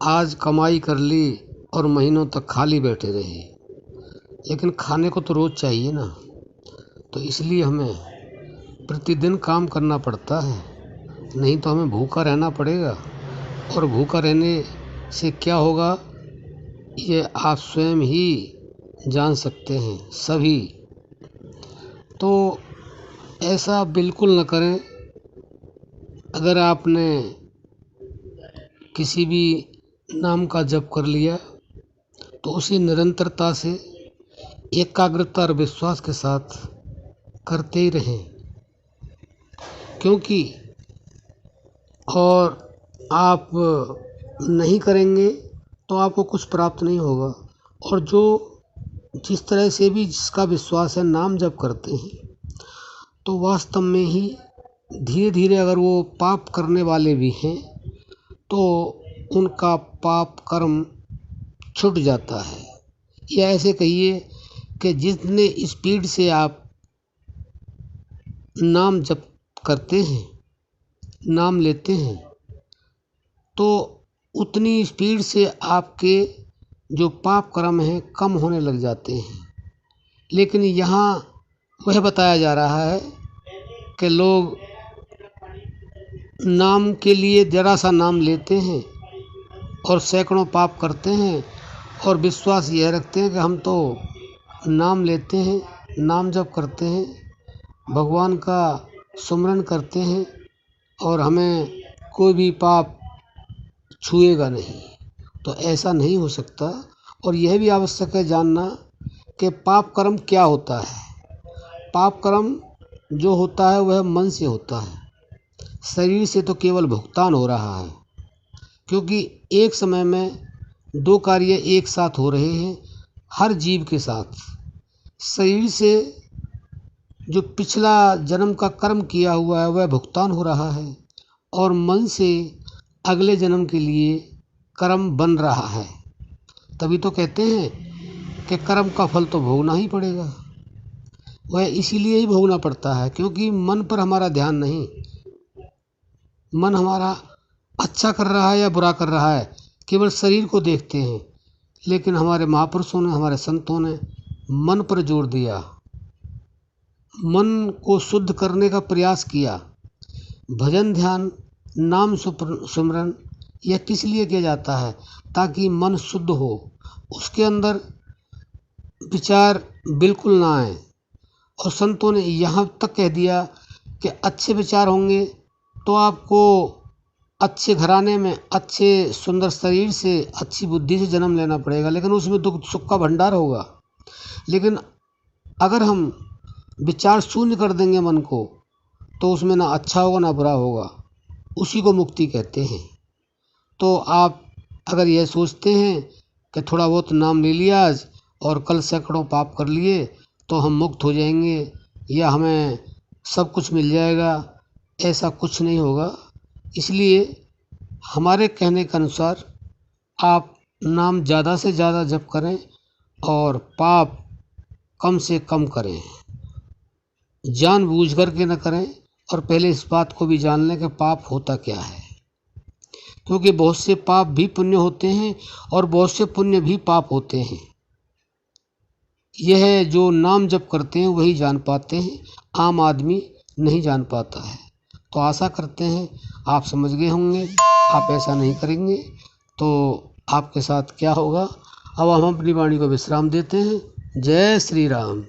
आज कमाई कर ली और महीनों तक खाली बैठे रहे, लेकिन खाने को तो रोज़ चाहिए ना। तो इसलिए हमें प्रतिदिन काम करना पड़ता है, नहीं तो हमें भूखा रहना पड़ेगा। और भूखा रहने से क्या होगा ये आप स्वयं ही जान सकते हैं सभी। तो ऐसा बिल्कुल न करें। अगर आपने किसी भी नाम का जप कर लिया तो उसे निरंतरता से एकाग्रता और विश्वास के साथ करते ही रहें, क्योंकि और आप नहीं करेंगे तो आपको कुछ प्राप्त नहीं होगा। और जो जिस तरह से भी जिसका विश्वास है नाम जप करते हैं तो वास्तव में ही धीरे धीरे अगर वो पाप करने वाले भी हैं तो उनका पाप कर्म छूट जाता है। या ऐसे कहिए कि जितने स्पीड से आप नाम जप करते हैं, नाम लेते हैं, तो उतनी स्पीड से आपके जो पाप कर्म हैं कम होने लग जाते हैं। लेकिन यहाँ वह बताया जा रहा है कि लोग नाम के लिए ज़रा सा नाम लेते हैं और सैकड़ों पाप करते हैं और विश्वास यह रखते हैं कि हम तो नाम लेते हैं, नाम जप करते हैं, भगवान का सुमिरन करते हैं और हमें कोई भी पाप छुएगा नहीं। तो ऐसा नहीं हो सकता। और यह भी आवश्यक है जानना कि पाप कर्म क्या होता है। पाप कर्म जो होता है वह मन से होता है, शरीर से तो केवल भुगतान हो रहा है, क्योंकि एक समय में दो कार्य एक साथ हो रहे हैं हर जीव के साथ। शरीर से जो पिछला जन्म का कर्म किया हुआ है वह भुगतान हो रहा है और मन से अगले जन्म के लिए कर्म बन रहा है। तभी तो कहते हैं कि कर्म का फल तो भोगना ही पड़ेगा। वह इसीलिए ही भोगना पड़ता है क्योंकि मन पर हमारा ध्यान नहीं। मन हमारा अच्छा कर रहा है या बुरा कर रहा है केवल शरीर को देखते हैं, लेकिन हमारे महापुरुषों ने, हमारे संतों ने मन पर जोर दिया, मन को शुद्ध करने का प्रयास किया। भजन, ध्यान, नाम सुमरन यह किस लिए किया जाता है? ताकि मन शुद्ध हो, उसके अंदर विचार बिल्कुल ना आए। और संतों ने यहाँ तक कह दिया कि अच्छे विचार होंगे तो आपको अच्छे घराने में, अच्छे सुंदर शरीर से, अच्छी बुद्धि से जन्म लेना पड़ेगा, लेकिन उसमें दुख सुख का भंडार होगा। लेकिन अगर हम विचार शून्य कर देंगे मन को तो उसमें ना अच्छा होगा ना बुरा होगा। उसी को मुक्ति कहते हैं। तो आप अगर यह सोचते हैं कि थोड़ा बहुत नाम ले लिया आज और कल सैकड़ों पाप कर लिए तो हम मुक्त हो जाएंगे या हमें सब कुछ मिल जाएगा, ऐसा कुछ नहीं होगा। इसलिए हमारे कहने के अनुसार आप नाम ज़्यादा से ज़्यादा जप करें और पाप कम से कम करें, जानबूझ कर के न करें। और पहले इस बात को भी जान लें कि पाप होता क्या है, क्योंकि बहुत से पाप भी पुण्य होते हैं और बहुत से पुण्य भी पाप होते हैं। यह जो नाम जप करते हैं वही जान पाते हैं, आम आदमी नहीं जान पाता है। तो आशा करते हैं आप समझ गए होंगे। आप ऐसा नहीं करेंगे तो आपके साथ क्या होगा। अब हम अपनी वाणी को विश्राम देते हैं। जय श्री राम।